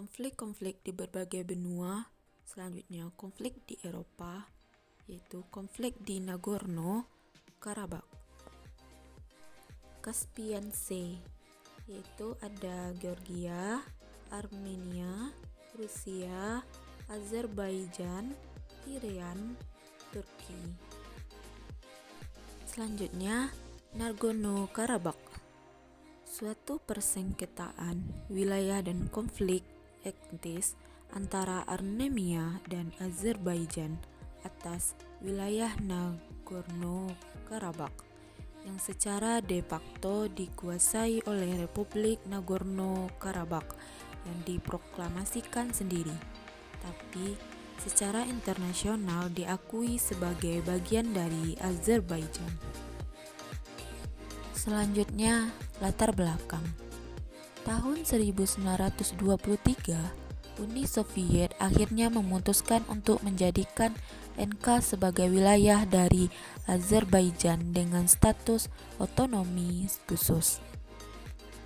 konflik-konflik di berbagai benua. Selanjutnya, konflik di Eropa, yaitu konflik di Nagorno-Karabakh. Caspian Sea, yaitu ada Georgia, Armenia, Rusia, Azerbaijan, Iran, Turki. Selanjutnya, Nagorno-Karabakh, suatu persengketaan wilayah dan konflik etnis antara Armenia dan Azerbaijan atas wilayah Nagorno-Karabakh yang secara de facto dikuasai oleh Republik Nagorno-Karabakh yang diproklamasikan sendiri, tapi secara internasional diakui sebagai bagian dari Azerbaijan. Selanjutnya, latar belakang. Tahun 1923, Uni Soviet akhirnya memutuskan untuk menjadikan NK sebagai wilayah dari Azerbaijan dengan status otonomi khusus.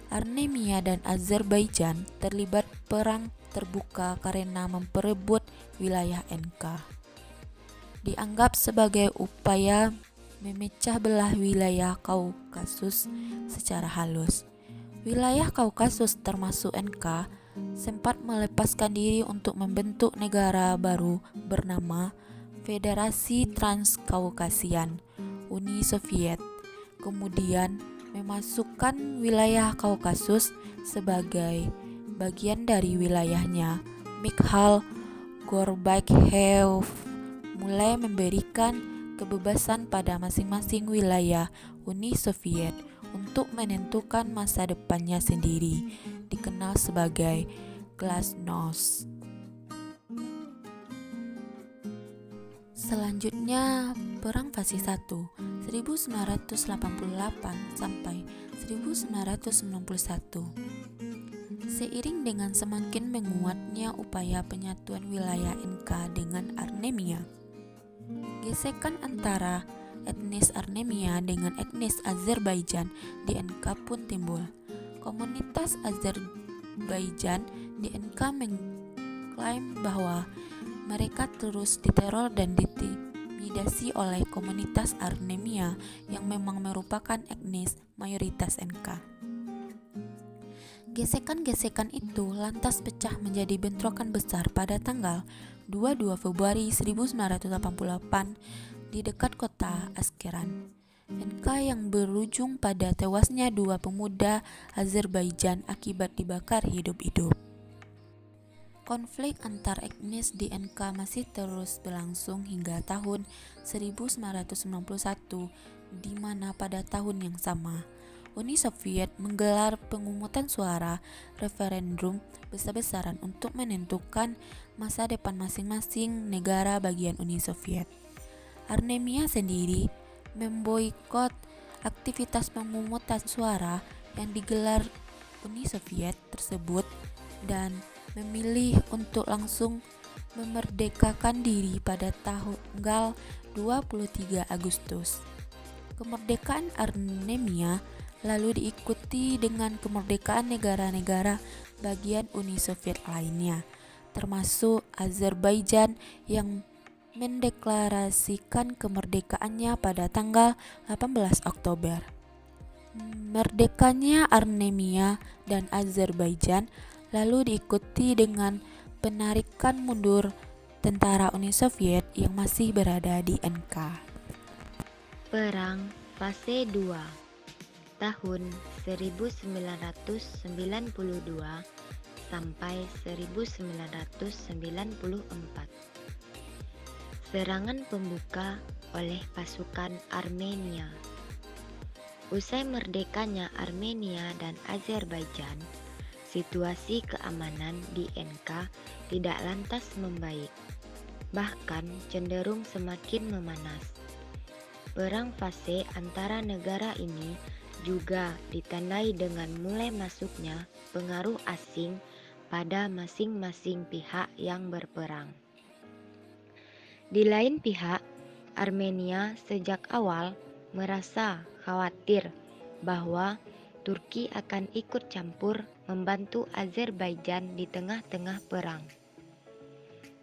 Armenia dan Azerbaijan terlibat perang terbuka karena memperebut wilayah NK. Dianggap sebagai upaya memecah belah wilayah Kaukasus secara halus. Wilayah Kaukasus termasuk NK sempat melepaskan diri untuk membentuk negara baru bernama Federasi Transkaukasian Uni Soviet, kemudian memasukkan wilayah Kaukasus sebagai bagian dari wilayahnya. Mikhail Gorbachev mulai memberikan kebebasan pada masing-masing wilayah Uni Soviet untuk menentukan masa depannya sendiri, dikenal sebagai Glasnost. Selanjutnya, Perang Fase 1 1988 sampai 1991. Seiring dengan semakin menguatnya upaya penyatuan wilayah NK dengan Armenia, gesekan antara etnis Armenia dengan etnis Azerbaijan di NK pun timbul. Komunitas Azerbaijan di NK mengklaim bahwa mereka terus diteror dan diintimidasi oleh komunitas Armenia yang memang merupakan etnis mayoritas NK. Gesekan-gesekan itu lantas pecah menjadi bentrokan besar pada tanggal 22 Februari 1988 di dekat kota Askeran, NK yang berujung pada tewasnya dua pemuda Azerbaijan akibat dibakar hidup-hidup. Konflik antar etnis di NK masih terus berlangsung hingga tahun 1991, di mana pada tahun yang sama, Uni Soviet menggelar pemungutan suara referendum besar-besaran untuk menentukan masa depan masing-masing negara bagian Uni Soviet. Armenia sendiri memboikot aktivitas pemungutan suara yang digelar Uni Soviet tersebut dan memilih untuk langsung memerdekakan diri pada tanggal 23 Agustus. Kemerdekaan Armenia lalu diikuti dengan kemerdekaan negara-negara bagian Uni Soviet lainnya, termasuk Azerbaijan yang mendeklarasikan kemerdekaannya pada tanggal 18 Oktober. Merdekanya Armenia dan Azerbaijan lalu diikuti dengan penarikan mundur tentara Uni Soviet yang masih berada di NK. Perang Fase 2 tahun 1992 sampai 1994. Serangan pembuka oleh pasukan Armenia. Usai merdekanya Armenia dan Azerbaijan, situasi keamanan di NK tidak lantas membaik, bahkan cenderung semakin memanas. Perang fase antara negara ini juga ditandai dengan mulai masuknya pengaruh asing pada masing-masing pihak yang berperang. Di lain pihak, Armenia sejak awal merasa khawatir bahwa Turki akan ikut campur membantu Azerbaijan di tengah-tengah perang.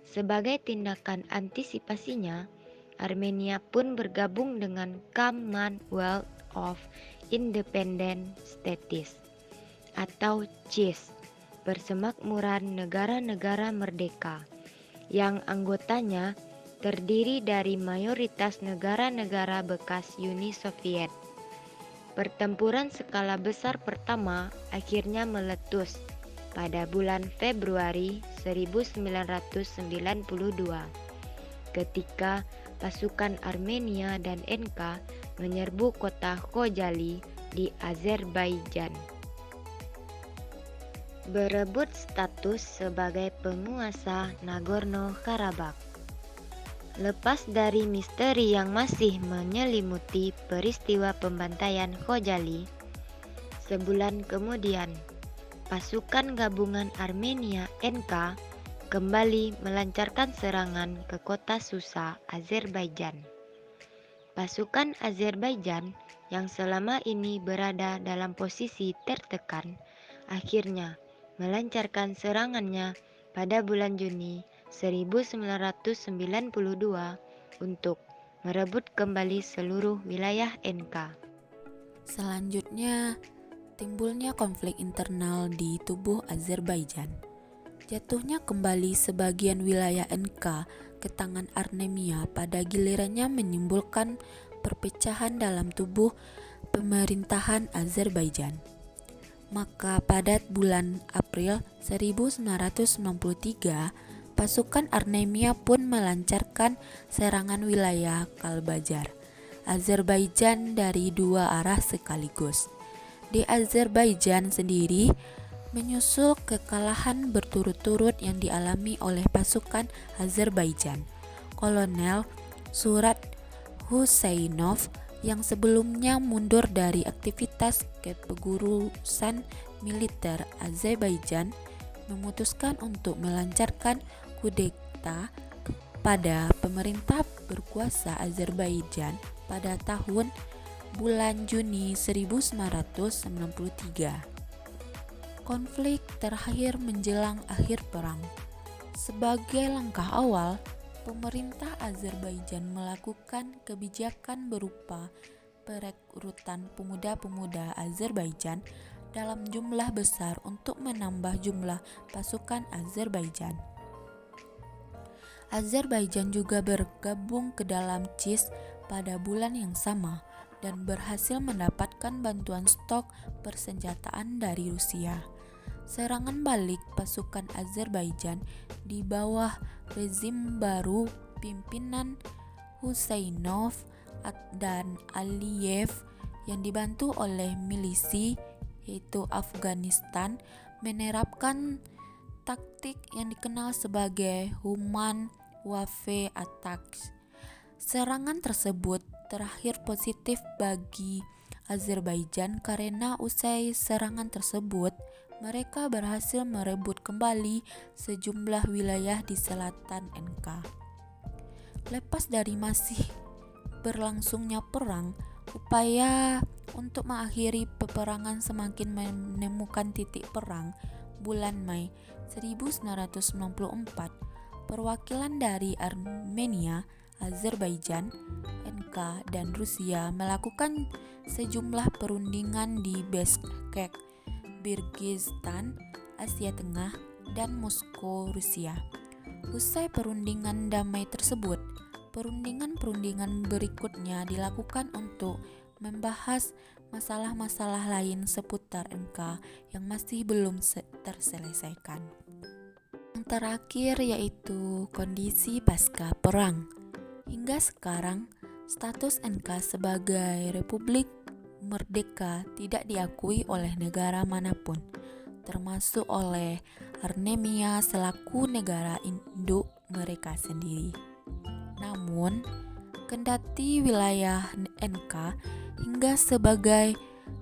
Sebagai tindakan antisipasinya, Armenia pun bergabung dengan Commonwealth of Independent States atau CIS, Persemakmuran Negara-Negara Merdeka, yang anggotanya terdiri dari mayoritas negara-negara bekas Uni Soviet. Pertempuran skala besar pertama akhirnya meletus pada bulan Februari 1992 ketika pasukan Armenia dan NK menyerbu kota Khojaly di Azerbaijan, berebut status sebagai penguasa Nagorno-Karabakh. Lepas dari misteri yang masih menyelimuti peristiwa pembantaian Khojaly, sebulan kemudian pasukan gabungan Armenia NK kembali melancarkan serangan ke kota Susa, Azerbaijan. Pasukan Azerbaijan yang selama ini berada dalam posisi tertekan akhirnya melancarkan serangannya pada bulan Juni 1992 untuk merebut kembali seluruh wilayah NK. Selanjutnya, timbulnya konflik internal di tubuh Azerbaijan. Jatuhnya kembali sebagian wilayah NK ke tangan Armenia pada gilirannya menimbulkan perpecahan dalam tubuh pemerintahan Azerbaijan. Maka pada bulan April 1993, pasukan Armenia pun melancarkan serangan wilayah Kalbajar, Azerbaijan dari dua arah sekaligus. Di Azerbaijan sendiri, menyusul kekalahan berturut-turut yang dialami oleh pasukan Azerbaijan, Kolonel Surat Husainov yang sebelumnya mundur dari aktivitas kepengurusan militer Azerbaijan memutuskan untuk melancarkan kudeta pada pemerintah berkuasa Azerbaijan pada tahun bulan Juni 1993. Konflik terakhir menjelang akhir perang. Sebagai langkah awal, pemerintah Azerbaijan melakukan kebijakan berupa perekrutan pemuda-pemuda Azerbaijan dalam jumlah besar untuk menambah jumlah pasukan Azerbaijan. Azerbaijan juga bergabung ke dalam CIS pada bulan yang sama dan berhasil mendapatkan bantuan stok persenjataan dari Rusia. Serangan balik pasukan Azerbaijan di bawah rezim baru pimpinan Husainov dan Aliyev yang dibantu oleh milisi yaitu Afghanistan menerapkan taktik yang dikenal sebagai human wave attacks. Serangan tersebut terakhir positif bagi Azerbaijan karena usai serangan tersebut mereka berhasil merebut kembali sejumlah wilayah di selatan NK. Lepas dari masih berlangsungnya perang, upaya untuk mengakhiri peperangan semakin menemukan titik perang. Bulan Mei 1994, perwakilan dari Armenia, Azerbaijan, NK, dan Rusia melakukan sejumlah perundingan di Bishkek, Kyrgyzstan, Asia Tengah, dan Moskow, Rusia. Usai perundingan damai tersebut, perundingan berikutnya dilakukan untuk membahas masalah-masalah lain seputar NK yang masih belum terselesaikan. Yang terakhir yaitu kondisi pasca perang. Hingga sekarang, status NK sebagai Republik Merdeka tidak diakui oleh negara manapun, termasuk oleh Armenia selaku negara induk mereka sendiri. Namun, kendati wilayah NK hingga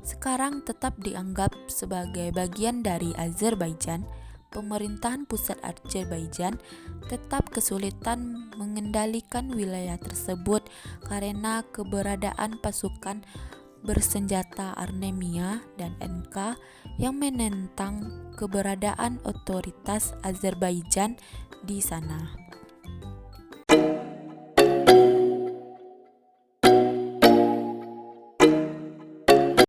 sekarang tetap dianggap sebagai bagian dari Azerbaijan, pemerintahan pusat Azerbaijan tetap kesulitan mengendalikan wilayah tersebut karena keberadaan pasukan bersenjata Armenia dan NK yang menentang keberadaan otoritas Azerbaijan di sana.